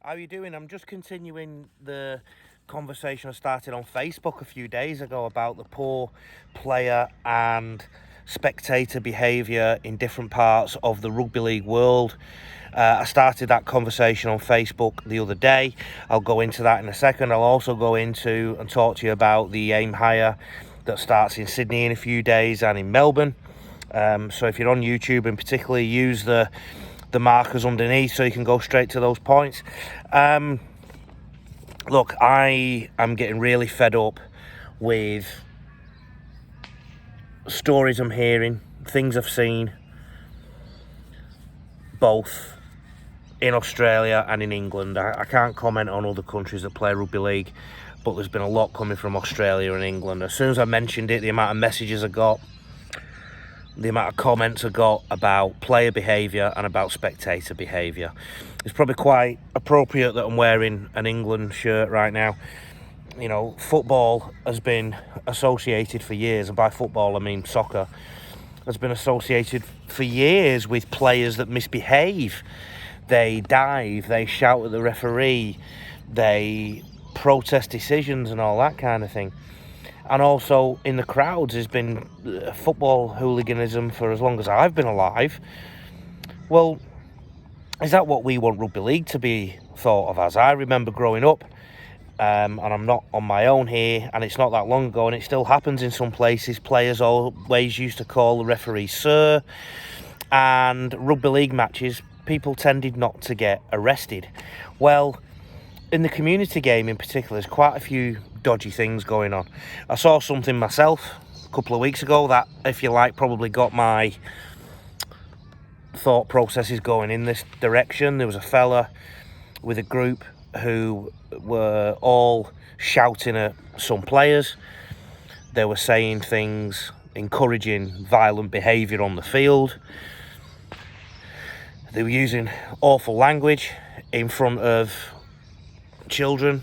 How are you doing? I'm just continuing the conversation I started on Facebook a few days ago about the poor player and spectator behaviour in different parts of the rugby league world. I started that conversation on Facebook the other day. I'll go into that in a second. I'll also go into and talk to you about the aim higher that starts in Sydney in a few days and in Melbourne. So if you're on YouTube in particular, use the markers underneath so you can go straight to those points. Look, I am getting really fed up with stories I'm hearing, things I've seen, both in Australia and in England. I can't comment on other countries that play rugby league, but there's been a lot coming from Australia and England. As soon as I mentioned it, the amount of messages I got, the amount of comments I got about player behaviour and about spectator behaviour. It's probably quite appropriate that I'm wearing an England shirt right now. You know, football has been associated for years, and by football I mean soccer, has been associated for years with players that misbehave. They dive, they shout at the referee, they protest decisions and all that kind of thing. And also in the crowds has been football hooliganism for as long as I've been alive. Well, is that what we want rugby league to be thought of as? I remember growing up, and I'm not on my own here, and it's not that long ago, and it still happens in some places. Players always used to call the referee sir, and rugby league matches, people tended not to get arrested. Well, in the community game in particular, there's quite a few dodgy things going on. I saw something myself a couple of weeks ago that, if you like, probably got my thought processes going in this direction. There was a fella with a group who were all shouting at some players. They were saying things encouraging violent behaviour on the field. They were using awful language in front of children,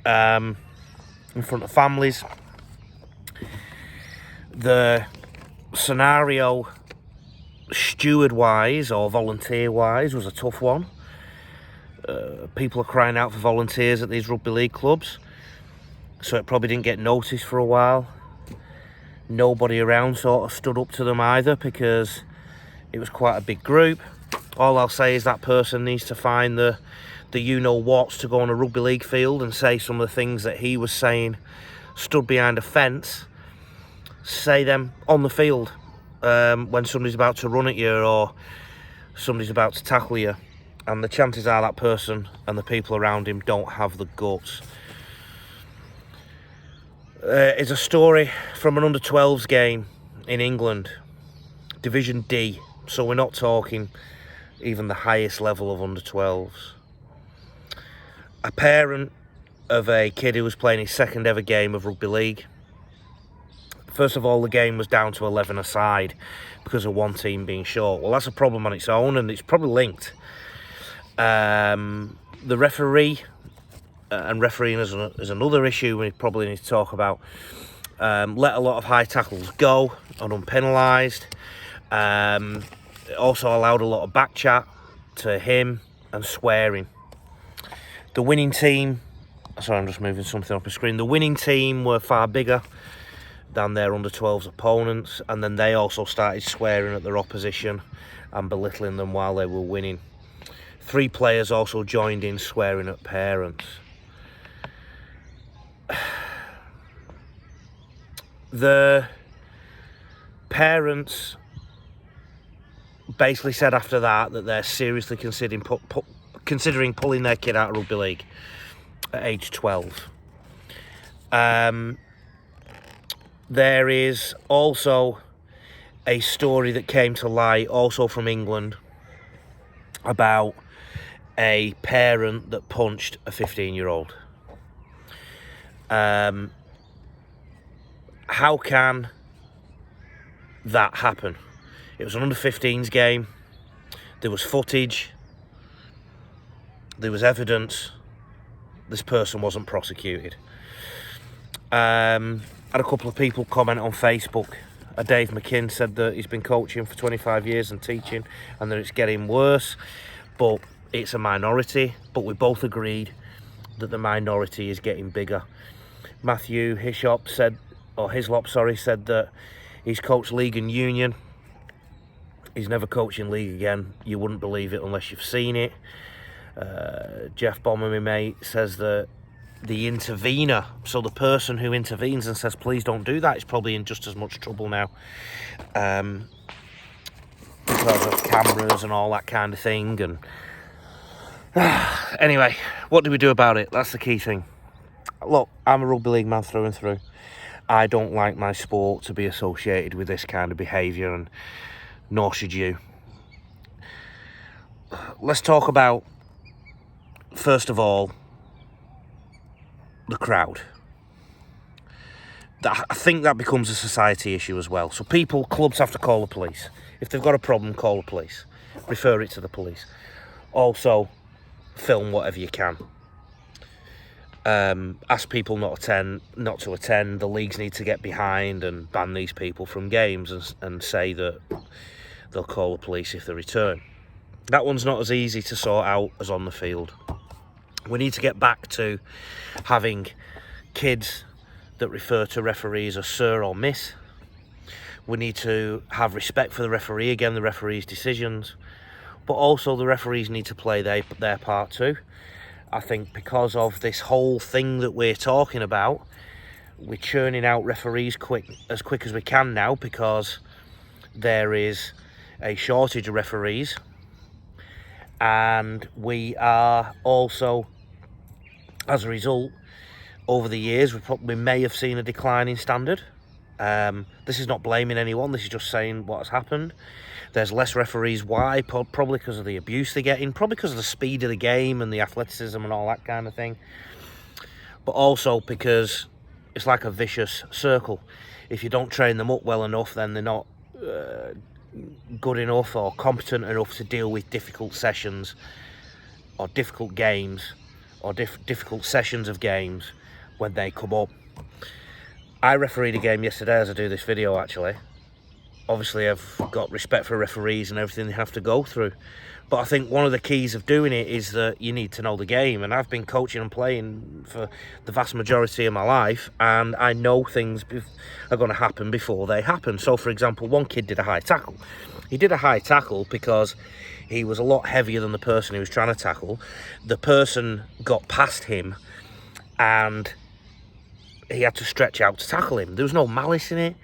in front of families. The scenario, steward-wise or volunteer-wise, was a tough one. People are crying out for volunteers at these rugby league clubs, so it probably didn't get noticed for a while. Nobody around sort of stood up to them either, because it was quite a big group. All I'll say is that person needs to find the you-know-whats to go on a rugby league field and say some of the things that he was saying, stood behind a fence, say them on the field when somebody's about to run at you or somebody's about to tackle you. And the chances are that person and the people around him don't have the guts. It's a story from an under-12s game in England, Division D, so we're not talking even the highest level of under-12s. A parent of a kid who was playing his second ever game of rugby league. First of all, the game was down to 11 aside because of one team being short. Well, that's a problem on its own, and it's probably linked. The referee, and refereeing is another issue we probably need to talk about, let a lot of high tackles go and unpenalised. Also allowed a lot of back chat to him and swearing. The winning team, sorry, I'm just moving something up the screen. The winning team were far bigger than their under-12s opponents, and then they also started swearing at their opposition and belittling them while they were winning. 3 players also joined in swearing at parents. The parents basically said after that they're seriously considering pulling their kid out of rugby league at age 12. There is also a story that came to light, also from England, about a parent that punched a 15-year-old. How can that happen? It was an under-15s game. There was footage. There was evidence. This person wasn't prosecuted. Had a couple of people comment on Facebook. Dave McKinn said that he's been coaching for 25 years and teaching, and that it's getting worse. But it's a minority, but we both agreed that the minority is getting bigger. Matthew Hislop said that he's coached league and union. He's never coaching league again. You wouldn't believe it unless you've seen it. Jeff Bomber, my mate, says that the intervener, so the person who intervenes and says please don't do that, is probably in just as much trouble now, because of cameras and all that kind of thing. And anyway, what do we do about it? That's the key thing. Look, I'm a rugby league man through and through. I don't like my sport to be associated with this kind of behaviour, and nor should you. Let's talk about, first of all, the crowd. I think that becomes a society issue as well. So clubs have to call the police. If they've got a problem, call the police. Refer it to the police. Also, film whatever you can. Ask people not to attend. The leagues need to get behind and ban these people from games, and say that they'll call the police if they return. That one's not as easy to sort out as on the field. We need to get back to having kids that refer to referees as sir or miss. We need to have respect for the referee, again, the referee's decisions, but also the referees need to play their part too. I think because of this whole thing that we're talking about, we're churning out referees as quick as we can now, because there is a shortage of referees, and we are also, as a result, over the years, we may have seen a decline in standard. This is not blaming anyone, this is just saying what has happened. There's less referees. Why? Probably because of the abuse they're getting, probably because of the speed of the game and the athleticism and all that kind of thing. But also because it's like a vicious circle. If you don't train them up well enough, then they're not good enough or competent enough to deal with difficult sessions or difficult games or difficult sessions of games when they come up. I refereed a game yesterday as I do this video, actually. Obviously, I've got respect for referees and everything they have to go through. But I think one of the keys of doing it is that you need to know the game. And I've been coaching and playing for the vast majority of my life, and I know things are going to happen before they happen. So, for example, one kid did a high tackle. He did a high tackle because he was a lot heavier than the person he was trying to tackle. The person got past him, and he had to stretch out to tackle him. There was no malice in it.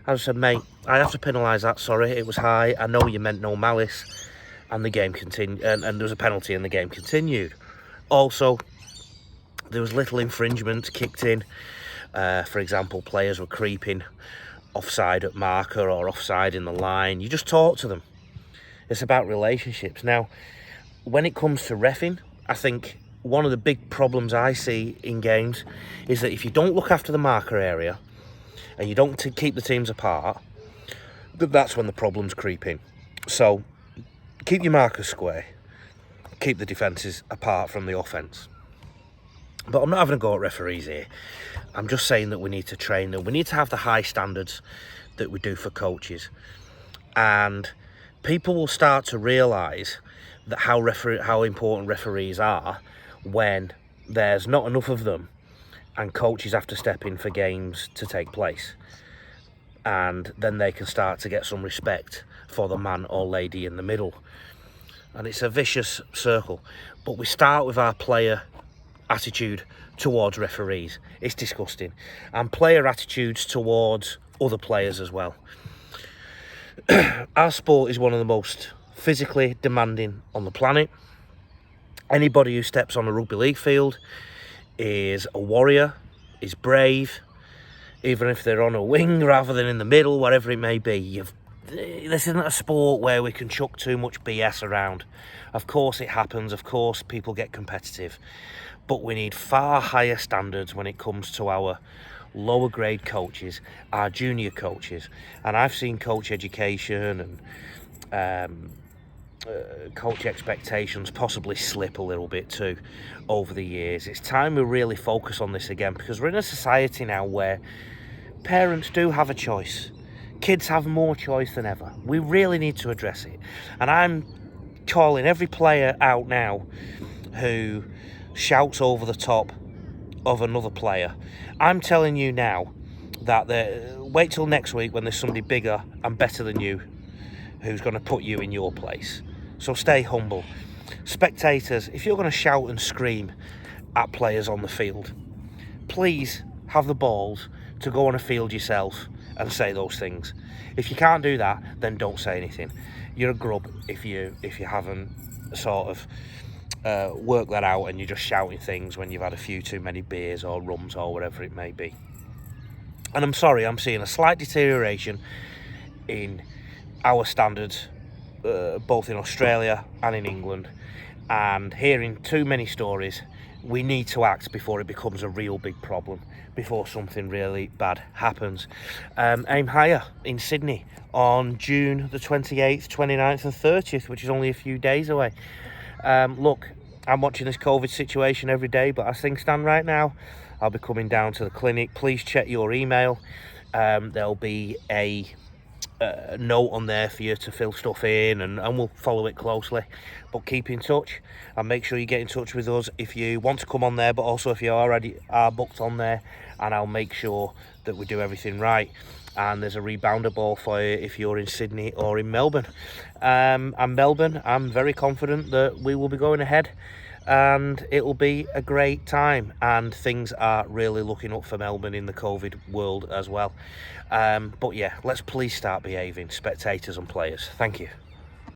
I just said, mate, I have to penalise that, sorry, it was high, I know you meant no malice. And the game continued, and there was a penalty and the game continued. Also, there was little infringements kicked in. For example, players were creeping offside at marker or offside in the line. You just talk to them. It's about relationships. Now, when it comes to reffing, I think one of the big problems I see in games is that if you don't look after the marker area and you don't keep the teams apart, that's when the problems creep in. So keep your markers square, keep the defences apart from the offence. But I'm not having a go at referees here. I'm just saying that we need to train them. We need to have the high standards that we do for coaches. And people will start to realise that how important referees are when there's not enough of them and coaches have to step in for games to take place. And then they can start to get some respect for the man or lady in the middle. And it's a vicious circle. But we start with our player attitude towards referees. It's disgusting. And player attitudes towards other players as well. Our sport is one of the most physically demanding on the planet. Anybody who steps on a rugby league field is a warrior, is brave, even if they're on a wing rather than in the middle, whatever it may be. This isn't a sport where we can chuck too much BS around. Of course it happens, of course people get competitive, but we need far higher standards when it comes to our lower grade coaches, our junior coaches. And I've seen coach education and coach expectations possibly slip a little bit too over the years. It's time we really focus on this again, because we're in a society now where parents do have a choice. Kids have more choice than ever. We really need to address it. And I'm calling every player out now who shouts over the top of another player. I'm telling you now that wait till next week when there's somebody bigger and better than you who's going to put you in your place. So stay humble. Spectators, if you're going to shout and scream at players on the field, please have the balls to go on a field yourself and say those things. If you can't do that, then don't say anything. You're a grub if you haven't sort of worked that out and you're just shouting things when you've had a few too many beers or rums or whatever it may be. And I'm sorry, I'm seeing a slight deterioration in our standards, both in Australia and in England, and hearing too many stories. We need to act before it becomes a real big problem, before something really bad happens. Aim higher in Sydney on June the 28th, 29th and 30th, which is only a few days away. Look, I'm watching this COVID situation every day, but as things stand right now, I'll be coming down to the clinic. Please check your email. There'll be a note on there for you to fill stuff in, and we'll follow it closely. But keep in touch and make sure you get in touch with us if you want to come on there, but also if you already are booked on there, and I'll make sure that we do everything right. And there's a rebounder ball for you if you're in Sydney or in Melbourne. And Melbourne, I'm very confident that we will be going ahead and it will be a great time, and things are really looking up for Melbourne in the COVID world as well. But yeah, let's please start behaving, spectators and players. Thank you.